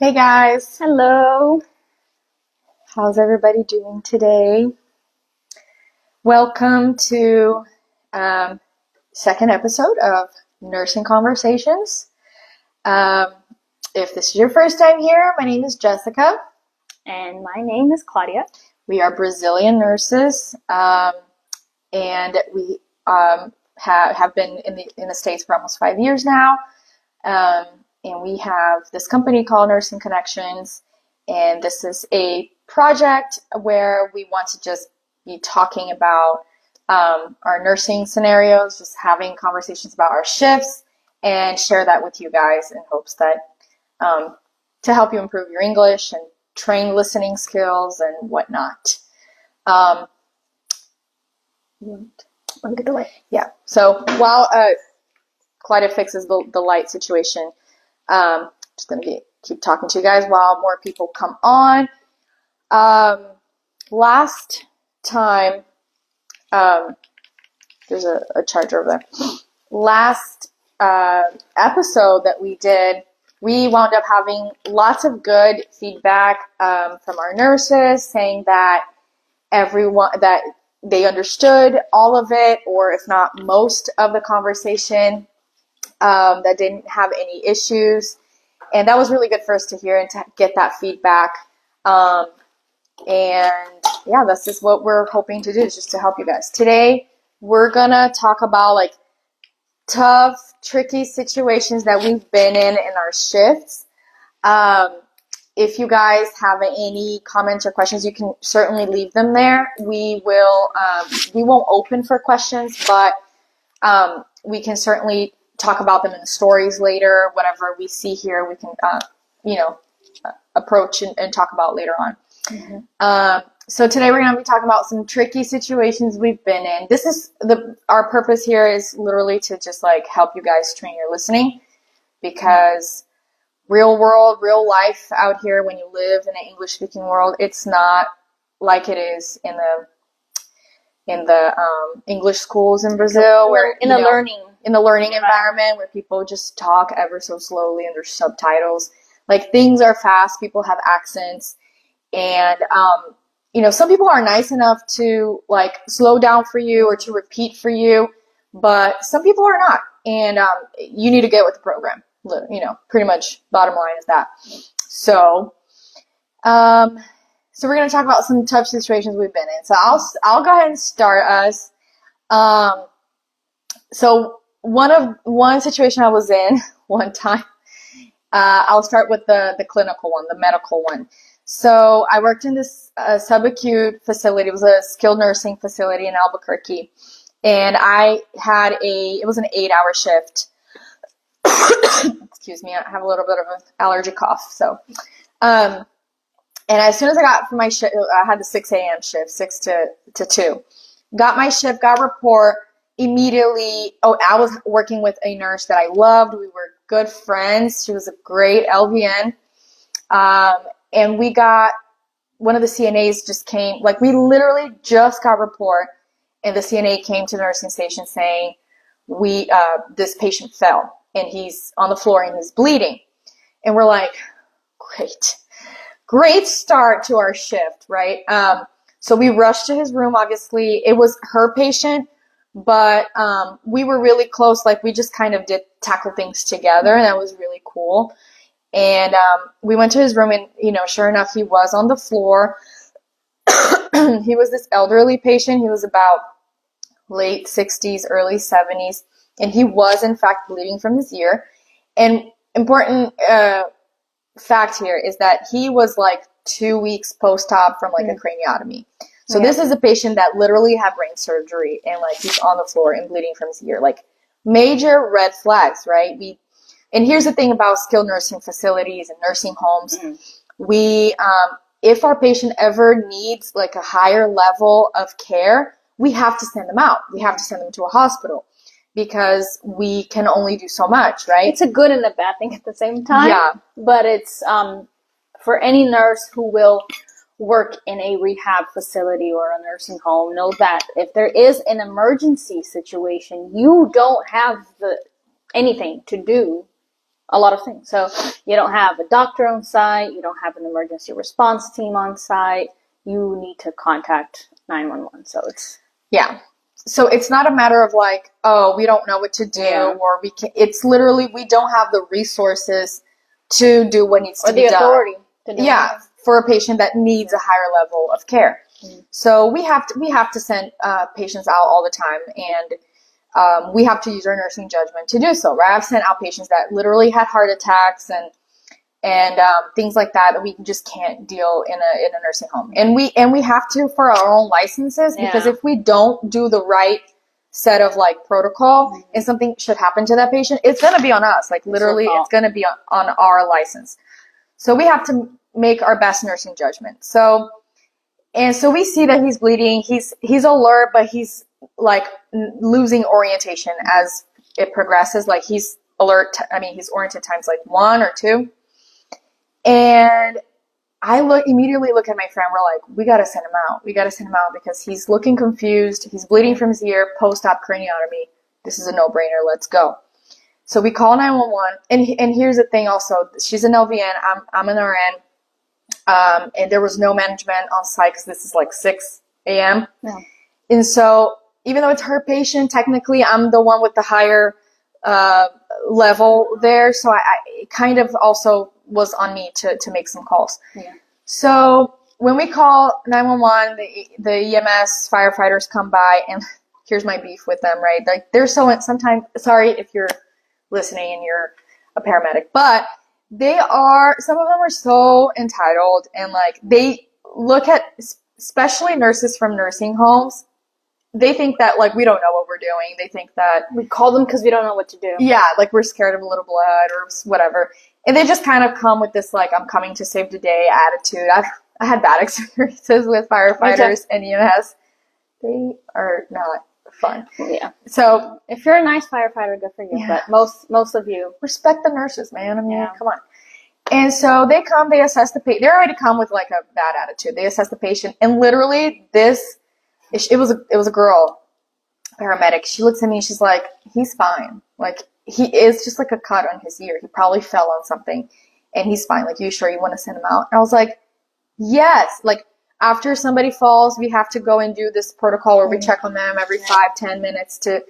Hey guys, Hello. how's everybody doing today? Welcome to second episode of Nursing Conversations. Um, if this is your first time here, my name is Jessica. And my name is Claudia. We are Brazilian nurses, and we have been in the States for almost 5 years now. And we have this company called Nursing Connections, and this is a project where we want to just be talking about our nursing scenarios, just having conversations about our shifts, and share that with you guys in hopes that to help you improve your English and train listening skills and whatnot. Yeah. So while Claudia fixes the light situation, just going to keep talking to you guys while more people come on. Last time, there's a charger over there. Last episode that we did, we wound up having lots of good feedback from our nurses saying that that they understood all of it, or if not most of the conversation, that didn't have any issues. And that was really good for us to hear and to get that feedback. And yeah, that's just what we're hoping to do, is just to help you guys. Today, we're going to talk about like tough, tricky situations that we've been in our shifts. If you guys have any comments or questions, you can certainly leave them there. We won't open for questions, but we can certainly talk about them in the stories later. Whatever we see here, we can, approach and talk about later on. Mm-hmm. So today we're going to be talking about some tricky situations we've been in. This is our purpose here is literally to just like help you guys train your listening, because real world, real life out here, when you live in an English speaking world, it's not like it is in the English schools in Brazil, where in the learning environment where people just talk ever so slowly and there's subtitles. Like, things are fast, people have accents, and some people are nice enough to like slow down for you or to repeat for you, but some people are not, and you need to get with the program. Pretty much bottom line is that. So we're going to talk about some tough situations we've been in. So I'll go ahead and start us. So one situation I was in one time, I'll start with the clinical one, the medical one. So I worked in this subacute facility. It was a skilled nursing facility in Albuquerque, and it was an 8-hour shift. Excuse me, I have a little bit of an allergy cough. So, and as soon as I got from my shift, I had the 6 a.m. shift, 6 to 2. Got my shift, got report immediately. Oh, I was working with a nurse that I loved. We were good friends. She was a great LVN. And we got, one of the CNAs just came, like we literally just got report, and the CNA came to the nursing station saying, this patient fell and he's on the floor and he's bleeding. And we're like, great start to our shift, right? So we rushed to his room. Obviously, it was her patient, but we were really close. Like, we just kind of did tackle things together, and that was really cool. And we went to his room, and sure enough, he was on the floor. He was this elderly patient. He was about late 60s, early 70s, and he was in fact bleeding from his ear. And important fact here is that he was like 2 weeks post-op from like a craniotomy. So this is a patient that literally had brain surgery, and like he's on the floor and bleeding from his ear. Like, major red flags, right? And here's the thing about skilled nursing facilities and nursing homes. We, if our patient ever needs like a higher level of care, we have to send them out. We have to send them to a hospital, because we can only do so much, right? It's a good and a bad thing at the same time. Yeah. But it's for any nurse who will work in a rehab facility or a nursing home, know that if there is an emergency situation, you don't have anything to do a lot of things. So you don't have a doctor on site, you don't have an emergency response team on site. You need to contact 911. So it's Yeah. So it's not a matter of like, oh, we don't know what to do, or we can. It's literally we don't have the resources to do what needs to or be the done. authority to do Yeah, it. for a patient that needs a higher level of care. So we have to send patients out all the time, and we have to use our nursing judgment to do so. Right? I've sent out patients that literally had heart attacks and things like that we just can't deal in a nursing home, and we have to for our own licenses, because if we don't do the right set of like protocol and something should happen to that patient, it's gonna be on us. Like literally, it's gonna be on our license. So we have to make our best nursing judgment. So we see that he's bleeding. He's alert, but he's like losing orientation as it progresses. Like he's alert. He's oriented times like 1 or 2. And I immediately look at my friend. We're like, we gotta send him out. We gotta send him out because he's looking confused. He's bleeding from his ear, post-op craniotomy. This is a no-brainer. Let's go. So we call 911. And here's the thing. Also, she's an LVN. I'm an RN. And there was no management on site because this is like 6 a.m. Yeah. And so even though it's her patient, technically I'm the one with the higher level there. So I it kind of also was on me to make some calls. Yeah. So when we call 911, the EMS firefighters come by, and here's my beef with them, right? Like they're sometimes, sorry if you're listening and you're a paramedic, but some of them are so entitled, and like they look at, especially nurses from nursing homes, they think that like we don't know what we're doing. They think that we call them because we don't know what to do. Yeah, like we're scared of a little blood or whatever. And they just kind of come with this like, I'm coming to save the day attitude. I had bad experiences with firefighters and EMS. They are not fun. Yeah. So if you're a nice firefighter, good for you. Yeah. But most of you respect the nurses, man. Come on. And so they come, they assess the patient. They already come with like a bad attitude. They assess the patient, and literally it was a girl paramedic. She looks at me and she's like, he's fine. Like he is just like a cut on his ear. He probably fell on something and he's fine. Like, you sure you want to send him out? And I was like, yes. Like after somebody falls, we have to go and do this protocol where we check on them every 5-10 minutes to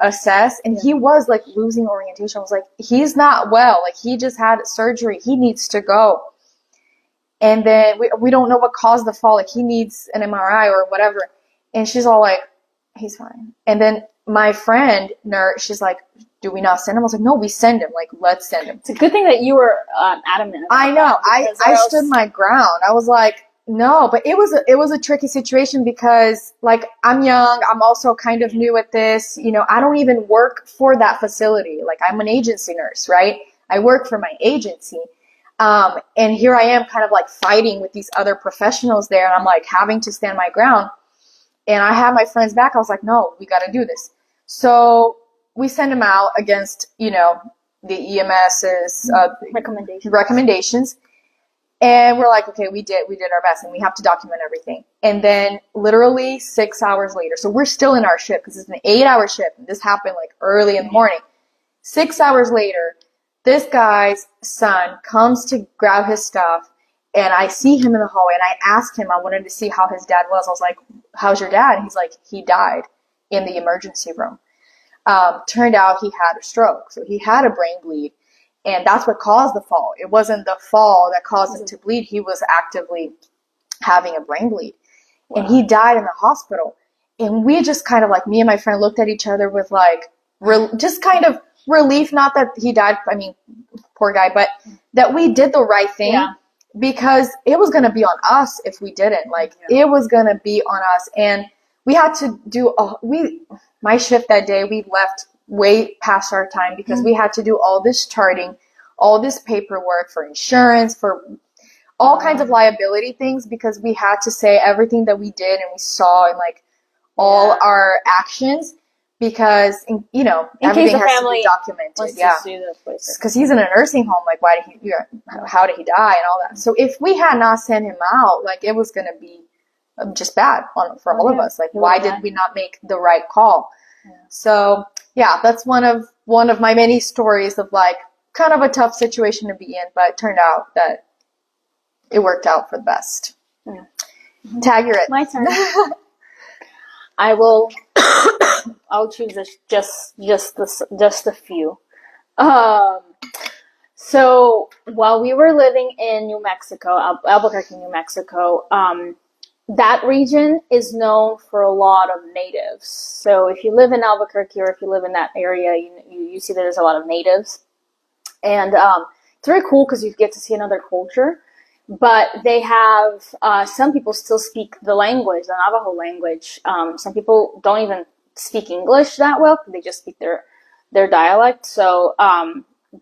assess. And he was like losing orientation. I was like, he's not well. Like he just had surgery. He needs to go. And then we don't know what caused the fall. Like he needs an MRI or whatever. And she's all like, he's fine. And then my friend nurse, she's like, do we not send him? I was like, no, we send him. Like, let's send him. It's a good thing that you were adamant about I know. that, I stood my ground. I was like, no, but it was a tricky situation because like I'm young. I'm also kind of new at this. You know, I don't even work for that facility. Like I'm an agency nurse, right? I work for my agency. And here I am kind of like fighting with these other professionals there. And I'm like having to stand my ground. And I had my friends back. I was like, no, we got to do this. So we send him out against, you know, the EMS's recommendations. And we're like, okay, we did our best, and we have to document everything. And then literally 6 hours later, so we're still in our shift because it's an 8-hour shift. And this happened like early in the morning. 6 hours later, this guy's son comes to grab his stuff, and I see him in the hallway, and I asked him, I wanted to see how his dad was. I was like, how's your dad? And he's like, he died in the emergency room. Turned out he had a stroke, so he had a brain bleed, and that's what caused the fall. It wasn't the fall that caused him to bleed. He was actively having a brain bleed, and he died in the hospital. And we just kind of like, me and my friend looked at each other with like, just kind of relief, not that he died, I mean, poor guy, but that we did the right thing. Yeah. Because it was going to be on us if we didn't. Like, it was going to be on us. And we had to do, my shift that day, we left way past our time because we had to do all this charting, all this paperwork for insurance, for all kinds of liability things, because we had to say everything that we did and we saw and like all our actions. Because, you know, everything has to be documented. Yeah. Because he's in a nursing home. Like, how did he die and all that? So if we had not sent him out, like, it was going to be just bad for all of us. Like, why did we not make the right call? Yeah. So, yeah, that's one of my many stories of, like, kind of a tough situation to be in, but it turned out that it worked out for the best. Yeah. Tag, you're it. My turn. I will. I'll choose just a few. So while we were living in New Mexico, Albuquerque, New Mexico, that region is known for a lot of natives. So if you live in Albuquerque or if you live in that area, you see that there's a lot of natives, and it's very cool because you get to see another culture. But they have some people still speak the language, the Navajo language. Some people don't even speak English that well; they just speak their dialect. So,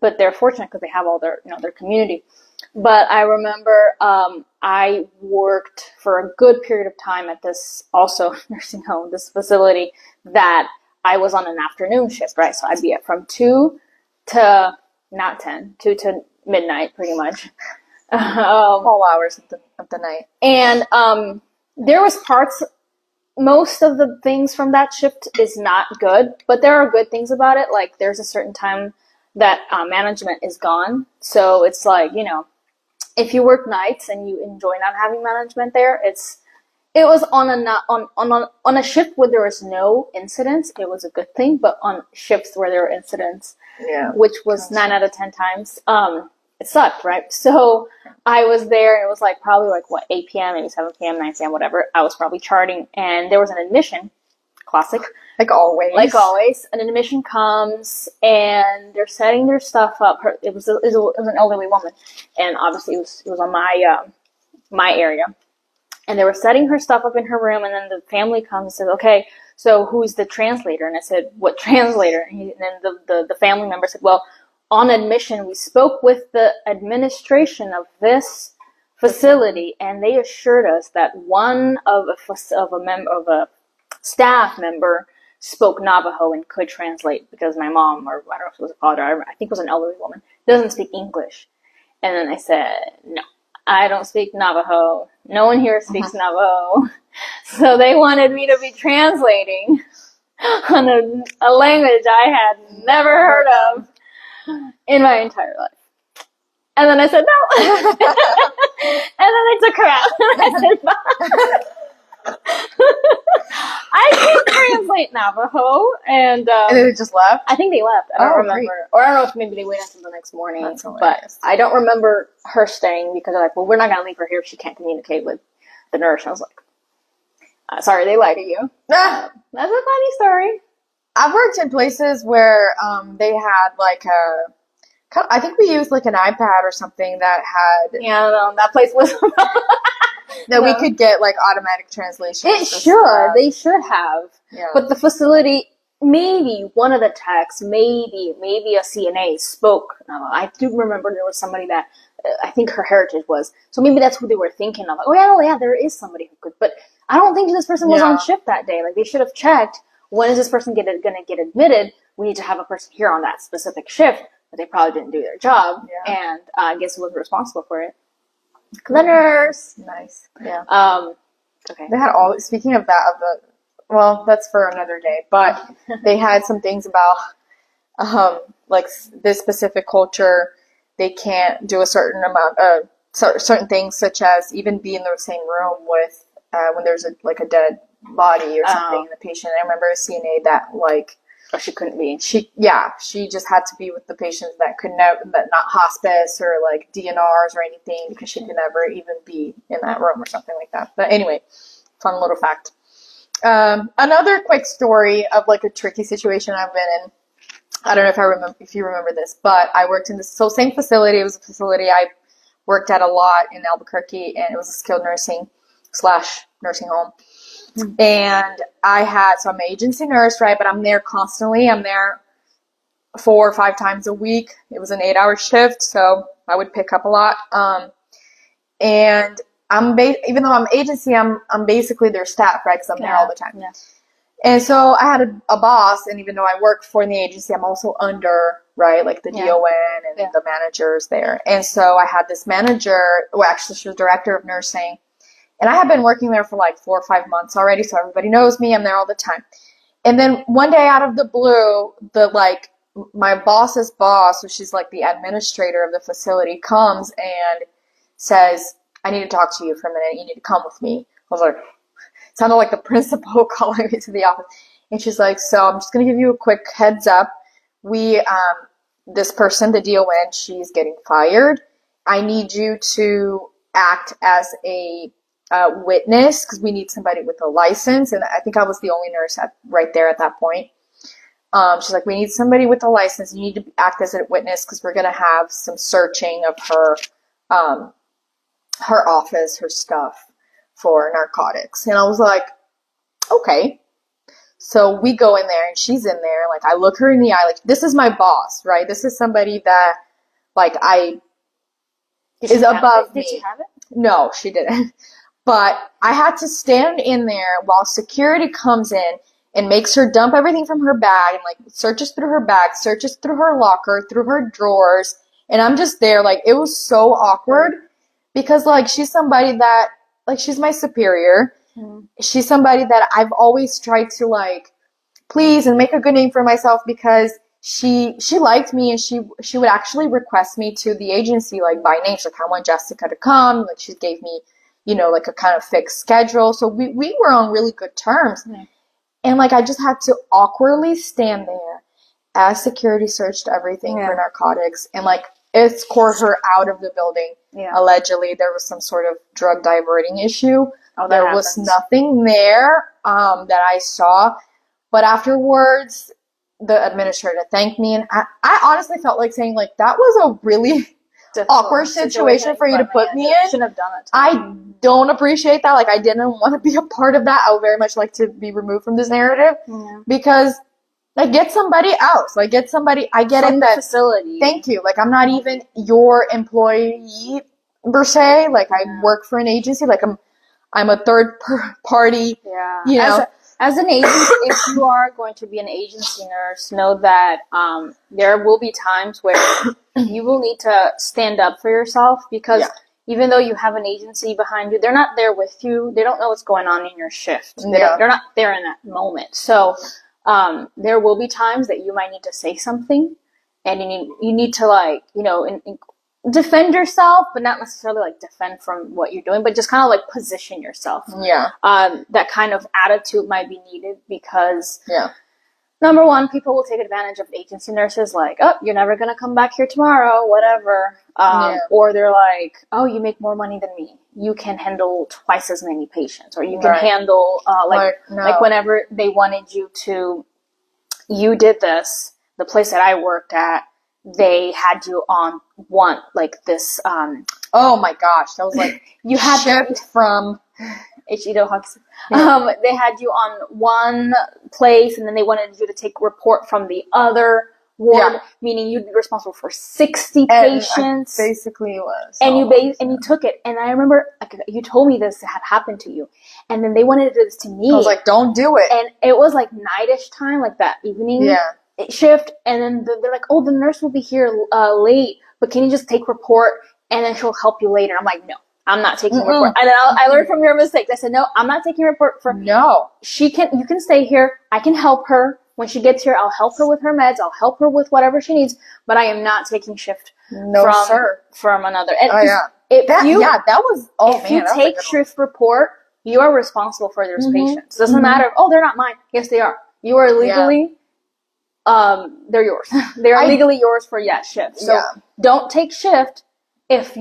but they're fortunate because they have all their community. But I remember I worked for a good period of time at this also nursing home, this facility that I was on an afternoon shift, right? So I'd be at from 2 to not 10, 2 to midnight, pretty much. All hours of the night. And there was parts, most of the things from that shift is not good, but there are good things about it. Like there's a certain time that management is gone. So it's like, if you work nights and you enjoy not having management there, it was on a shift where there was no incidents, it was a good thing, but on shifts where there were incidents, which was 9 out of 10 times, it sucked, right? So I was there, and it was like probably 8 p.m., maybe 7 p.m., 9 p.m., whatever. I was probably charting, and there was an admission. Classic. Like always. An admission comes, and they're setting their stuff up. It was an elderly woman, and obviously it was on my area. And they were setting her stuff up in her room, and then the family comes and says, okay, so who's the translator? And I said, what translator? And then the family member said, well, on admission, we spoke with the administration of this facility, and they assured us that one of a staff member spoke Navajo and could translate because my mom, or I don't know if it was a father, I think it was an elderly woman, doesn't speak English. And then I said, no, I don't speak Navajo. No one here speaks Navajo. So they wanted me to be translating on a language I had never heard of in my entire life. And then I said no. And then they took her out. And I said bye. I can translate Navajo, and then it just left? I think they left. I don't remember. Great. Or I don't know if maybe they waited until the next morning. But I don't remember her staying because they're like, well, we're not going to leave her here if she can't communicate with the nurse. And I was like, sorry, they lied to you. That's a funny story. I've worked in places where they had I think we used like an iPad or something that had... Yeah, no, that place was... that we could get like automatic translation. They should have. Yeah. But the facility, maybe one of the techs, maybe a CNA spoke. I do remember there was somebody that I think her heritage was. So maybe that's who they were thinking of. Like, yeah, there is somebody who could. But I don't think this person was on shift that day. Like they should have checked. When is this person going to get admitted? We need to have a person here on that specific shift. But they probably didn't do their job, and I guess who was responsible for it? The nurse. Nice. Yeah. Okay. They had speaking of that, well, that's for another day, but they had some things about, like this specific culture, they can't do a certain amount of, certain things such as even be in the same room with, when there's a dead body or something in the patient. I remember a CNA that she couldn't be. She just had to be with the patients that could never, that not hospice or like DNRs or anything because she could never even be in that room or something like that. But anyway, fun little fact. Another quick story of like a tricky situation I've been in. I don't know if you remember this, but I worked in this same facility. It was a facility I worked at a lot in Albuquerque, and it was a skilled nursing / nursing home. And so I'm an agency nurse, right? But I'm there constantly. I'm there 4 or 5 times a week. It was an 8-hour shift, so I would pick up a lot. And even though I'm agency, I'm basically their staff, right? Because I'm there all the time. Yeah. And so I had a boss, and even though I work for the agency, I'm also under, right, like the DON and the managers there. And so I had this manager, well, actually she was director of nursing. And I had been working there for like 4 or 5 months already, so everybody knows me. I'm there all the time. And then one day out of the blue, the my boss's boss, so she's like the administrator of the facility, comes and says, I need to talk to you for a minute. You need to come with me. I was like, sounded like the principal calling me to the office. And she's like, so I'm just going to give you a quick heads up. This person, the DON, she's getting fired. I need you to act as a witness because we need somebody with a license. And I think I was the only nurse right there at that point. She's like, we need somebody with a license. You need to act as a witness because we're going to have some searching of her office, her stuff for narcotics. And I was like, okay. So we go in there and she's in there. Like, I look her in the eye. Like, this is my boss, right? This is somebody that, like, is above me. Did she have it? No, she didn't. But I had to stand in there while security comes in and makes her dump everything from her bag and, like, searches through her bag, searches through her locker, through her drawers. And I'm just there. Like, it was so awkward because, like, she's somebody that, like, she's my superior. She's somebody that I've always tried to, like, please and make a good name for myself because she liked me and she would actually request me to the agency, like, by name. She's like, I want Jessica to come. Like, she gave me, you know, like, a kind of fixed schedule. So we were on really good terms. Mm. And, like, I just had to awkwardly stand there as security searched everything for narcotics and, like, escort her out of the building. Yeah. Allegedly, there was some sort of drug diverting issue. There was nothing there that I saw. But afterwards, the administrator thanked me. And I honestly felt like saying, like, that was a really awkward situation for you to put me in. Shouldn't have done it. I don't appreciate that. Like, I didn't want to be a part of that. I would very much like to be removed from this narrative. Yeah. Because, like, get somebody else. Like, get somebody. I get from it the that. Facility. Thank you. Like, I'm not even your employee per se. Like, I work for an agency. Like, I'm a third party. Yeah. You know. As an agent, if you are going to be an agency nurse, know that there will be times where you will need to stand up for yourself because even though you have an agency behind you, they're not there with you. They don't know what's going on in your shift. They're not there in that moment. So there will be times that you might need to say something, and you need to, like, you know, defend yourself, but not necessarily, like, defend from what you're doing, but just kind of, like, position yourself. Yeah. That kind of attitude might be needed because, number one, people will take advantage of agency nurses, like, oh, you're never going to come back here tomorrow, whatever. Or they're like, oh, you make more money than me. You can handle twice as many patients, or you can handle, like whenever they wanted you did this, the place that I worked at, they had you on this. Oh my gosh, that was like you had shipped from Ichido Hawks. They had you on one place, and then they wanted you to take report from the other ward, meaning you'd be responsible for 60 patients. Basically, was. And you took it. And I remember, like, you told me this had happened to you, and then they wanted to do this to me. I was like, don't do it. And it was like nightish time, like that evening. Yeah. Shift, and then they're like, oh, the nurse will be here late, but can you just take report and then she'll help you later? I'm like, no, I'm not taking report. And then I learned from your mistakes. I said, no, I'm not taking report for. No, you can stay here. I can help her when she gets here. I'll help her with her meds. I'll help her with whatever she needs. But I am not taking shift from another. And that was. Oh, if you take shift report, you are responsible for those patients. It doesn't matter. Oh, they're not mine. Yes, they are. You are legally. They're yours. They're legally yours for shift. So don't take shift if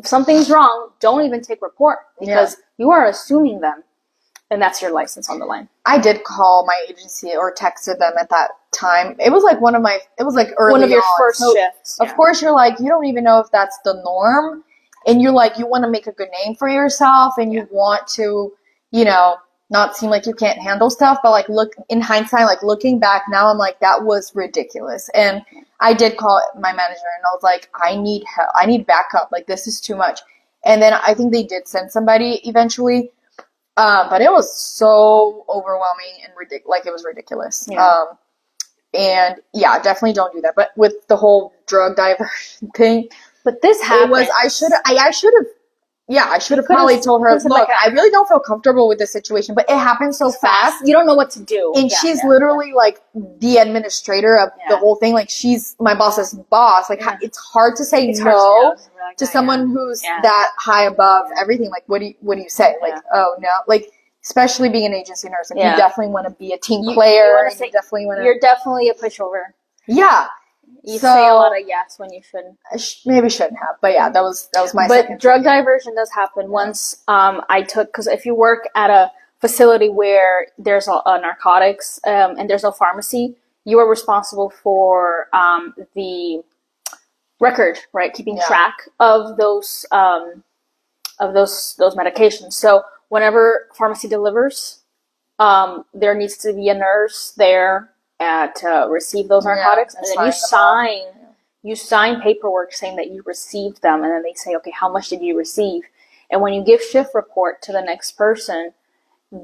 something's wrong. Don't even take report because you are assuming them, and that's your license on the line. I did call my agency or texted them at that time. It was like early one of your on. first shifts. Of course, you're like, you don't even know if that's the norm, and you're like, you want to make a good name for yourself, and you want to, you know, not seem like you can't handle stuff, but, like, look in hindsight, like, looking back now, I'm like, that was ridiculous. And I did call my manager and I was like, I need help. I need backup. Like, this is too much. And then I think they did send somebody eventually. But it was so overwhelming and like, it was ridiculous. Yeah. And definitely don't do that. But with the whole drug diversion thing, but this happened. I should have yeah, I should have could've- probably told her, could've said, look, like, I really don't feel comfortable with this situation, but it happened so fast. You don't know what to do. And Yeah, she's yeah. literally like the administrator of the Yeah. whole thing. Like she's my boss's boss. Like Yeah. it's hard to say It's hard no to know. to someone who's Yeah. that high above Yeah. everything. Like what do you say? Like, Yeah. oh no, like especially being an agency nurse, like Yeah. you definitely want to be a team You player. wanna And say- you definitely want to. You're definitely a pushover. Yeah, You So- say a lot of yes when you shouldn't. I maybe shouldn't have, but yeah, that was my. But second drug thing. diversion does happen. Once I took, because if you work at a facility where there's a narcotics and there's no pharmacy, you are responsible for the record, right? Keeping Yeah. track of those medications. So whenever pharmacy delivers, there needs to be a nurse there to receive those Yeah, narcotics, and and then sign them off. you sign paperwork saying that you received them, and then they say, okay, how much did you receive? And when you give shift report to the next person,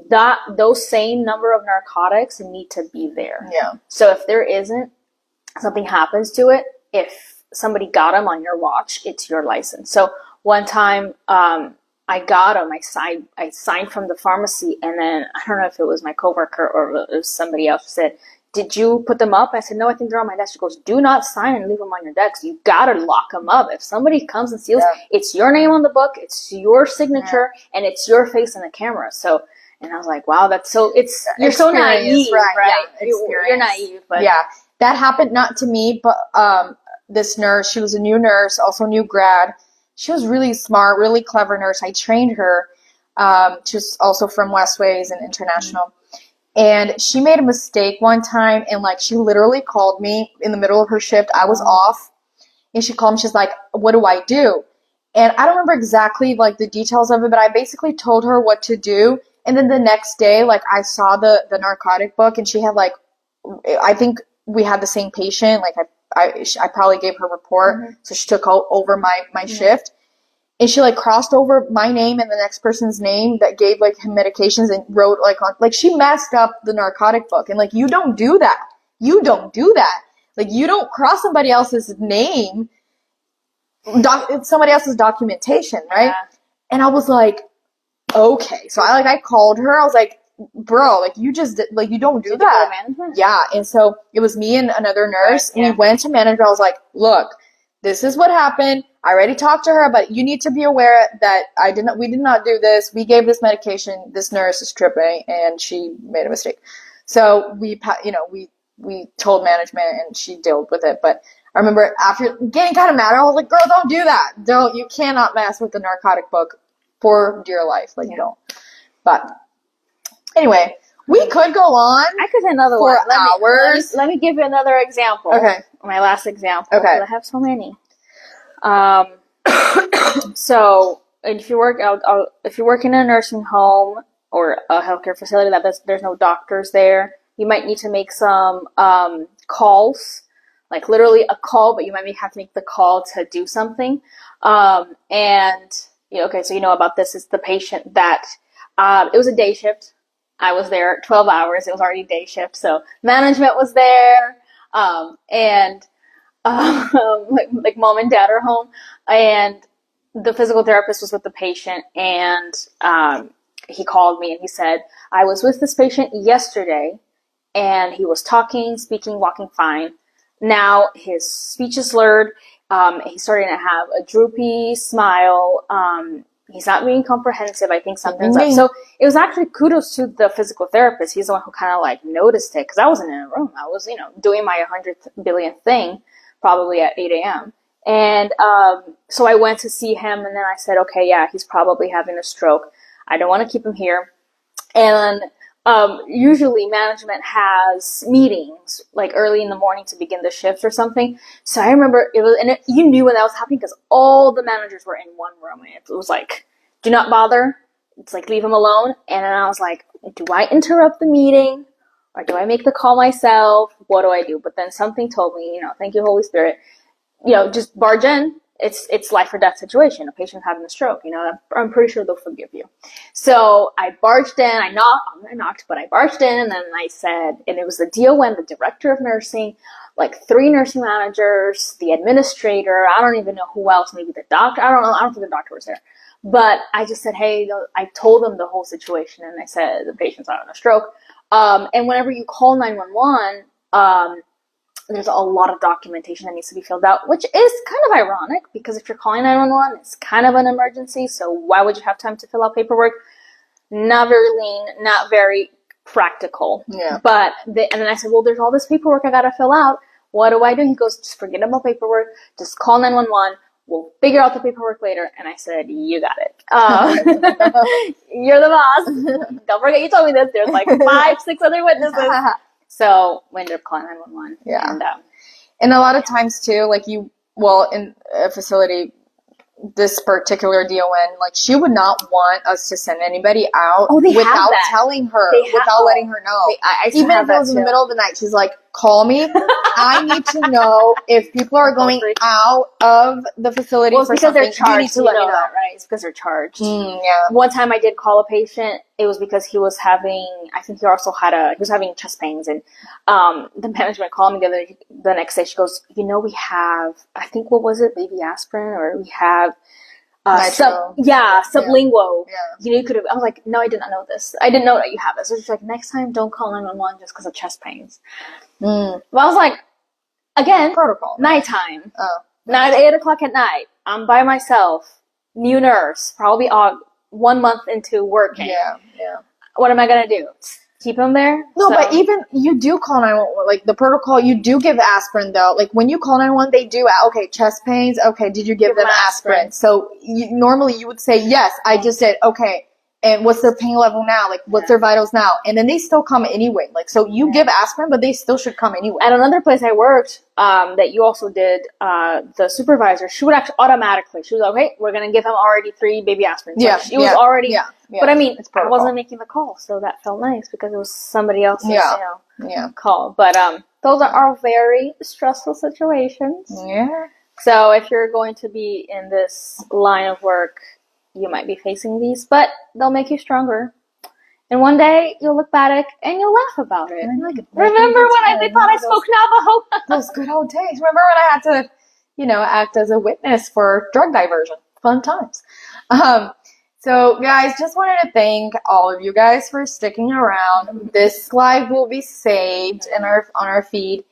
that those same number of narcotics need to be there. Yeah. So if there isn't, something happens to it, if somebody got them on your watch, it's your license. So one time, I got them. I signed from the pharmacy, and then I don't know if it was my coworker or it was somebody else who said, "Did you put them up?" I said, "No, I think they're on my desk." She goes, "Do not sign and leave them on your desk. You gotta lock them up. If somebody comes and steals, Yeah. it's your name on the book, it's your signature, and it's your face in the camera." So, and I was like, "Wow, that's so." You're so Experience, naive, right, right? yeah, You're experience. naive, but Yeah, that happened not to me, but this nurse, she was a new nurse, also new grad. She was really smart, really clever nurse. I trained her. She was also from Westways and International. And she made a mistake one time, and like she literally called me in the middle of her shift. I was off, and she called me. She's like, "What do I do?" And I don't remember exactly like the details of it, but I basically told her what to do. And then the next day, like I saw the narcotic book, and she had like, I think we had the same patient. Like I probably gave her report, so she took over my shift. And she like crossed over my name and the next person's name that gave like him medications and wrote like on, like she messed up the narcotic book. And like, you don't do that. You don't do that. Like you don't cross somebody else's name, somebody else's documentation, right? Yeah. And I was like, okay. So I called her. I was like, bro, like you just, like you don't do Did you go that. to management? Yeah. And so it was me and another nurse. Right, yeah. We went to manager. I was like, look, this is what happened. I already talked to her, but you need to be aware that we did not do this. We gave this medication. This nurse is tripping and she made a mistake. So we told management and she dealt with it. But I remember after getting kind of mad, I was like, girl, don't do that. You cannot mess with the narcotic book for dear life. Like, Yeah. don't. But anyway, we could go on. I could say another For one. hours. Let me give you another example. Okay. My last example. Okay. 'Cause I have so many. So if you work if you work in a nursing home or a healthcare facility there's no doctors there, you might need to make some calls, like literally a call, but you might have to make the call to do something. Okay, so you know about this is the patient that it was a day shift. I was there 12 hours. It was already day shift, so management was there, like mom and dad are home, and the physical therapist was with the patient, and he called me and he said, I was with this patient yesterday, and he was talking, speaking, walking fine. Now his speech is slurred. He's starting to have a droopy smile. He's not being comprehensive. I think something's up. So it was actually kudos to the physical therapist. He's the one who kind of like noticed it, because I wasn't in a room. I was, doing my 100th billionth thing, probably at 8 a.m. And so I went to see him, and then I said, okay, yeah, he's probably having a stroke. I don't want to keep him here. And usually management has meetings like early in the morning to begin the shift or something. So I remember you knew when that was happening because all the managers were in one room, and it was like, do not bother. It's like, leave him alone. And then I was like, do I interrupt the meeting or do I make the call myself? What do I do? But then something told me, thank you, Holy Spirit, just barge in it's life or death situation. A patient having a stroke, I'm pretty sure they'll forgive you. So I barged in, I knocked, but I barged in, and then I said, and it was the DON, the director of nursing, like 3 nursing managers, the administrator, I don't even know who else, maybe the doctor, I don't know, I don't think the doctor was there. But I just said, hey, I told them the whole situation, and I said, the patient's having a stroke. And whenever you call 911, there's a lot of documentation that needs to be filled out, which is kind of ironic because if you're calling 911, it's kind of an emergency. So why would you have time to fill out paperwork? Not very lean, not very practical. Yeah. But and then I said, well, there's all this paperwork I got to fill out. What do I do? He goes, just forget about paperwork. Just call 911. We'll figure out the paperwork later. And I said, you got it. You're the boss. Don't forget you told me this. There's like 5, 6 other witnesses. So we ended up calling 911. Yeah. And a lot of times too, like in a facility, this particular DON, like she would not want us to send anybody out without telling her, without letting her know. Even if it was in the middle of the night, she's like, call me. I need to know if people are going out of the facility for because something. they're charged. You need to let me know. That, right? It's because they're charged. Yeah. One time I did call a patient. It was because he was having, I think he was having chest pains, and the management called me the next day. She goes, we have, I think, what was it, baby aspirin, or we have sublingual. Yeah. You could have. I was like, no, I did not know this. I didn't know that you have this. So she's like, next time, don't call 911 just because of chest pains. Well, I was like, again, protocol. Nighttime. Oh. Not at 8:00 at night. I'm by myself. New nurse. Probably 1 month into working. Yeah. What am I gonna do? Keep him there? No, but even you do call 911. Like the protocol, you do give aspirin though. Like when you call 911, they do. Okay, chest pains. Okay, did you give them aspirin? So normally you would say yes. I just did. Okay. And what's their pain level now? Like, what's their vitals now? And then they still come anyway. Like, so you give aspirin, but they still should come anyway. At another place I worked, that you also did, the supervisor, she would actually automatically, she was like, okay, we're going to give him already 3 baby aspirin. So she was already, but I mean, I wasn't making the call, so that felt nice because it was somebody else's, call. But, those are very stressful situations. Yeah. So if you're going to be in this line of work, you might be facing these, but they'll make you stronger. And one day you'll look back and you'll laugh about it. Like, remember when they thought I spoke Navajo? Those good old days. Remember when I had to, act as a witness for drug diversion? Fun times. So guys, just wanted to thank all of you guys for sticking around. This live will be saved on our feed.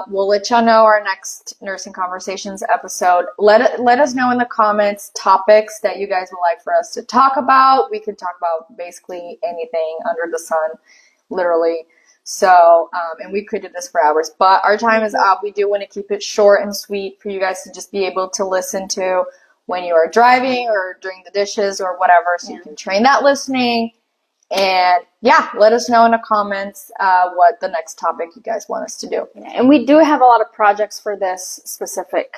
We'll let y'all know our next Nursing Conversations episode. Let us know in the comments topics that you guys would like for us to talk about. We could talk about basically anything under the sun, literally. So, and we could do this for hours, but our time is up. We do want to keep it short and sweet for you guys to just be able to listen to when you are driving or doing the dishes or whatever, so you can train that listening. And let us know in the comments what the next topic you guys want us to do. And we do have a lot of projects for this specific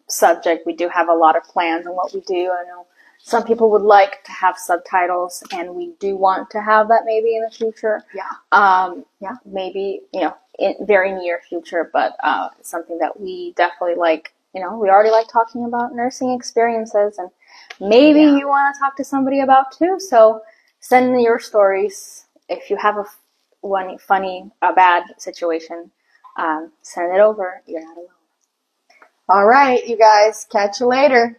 subject. We do have a lot of plans on what we do. I know some people would like to have subtitles, and we do want to have that maybe in the future. Maybe, in very near future, but something that we definitely like. We already like talking about nursing experiences, and maybe you want to talk to somebody about too. So send in your stories. If you have a funny, bad situation, send it over. You're not alone. All right, you guys. Catch you later.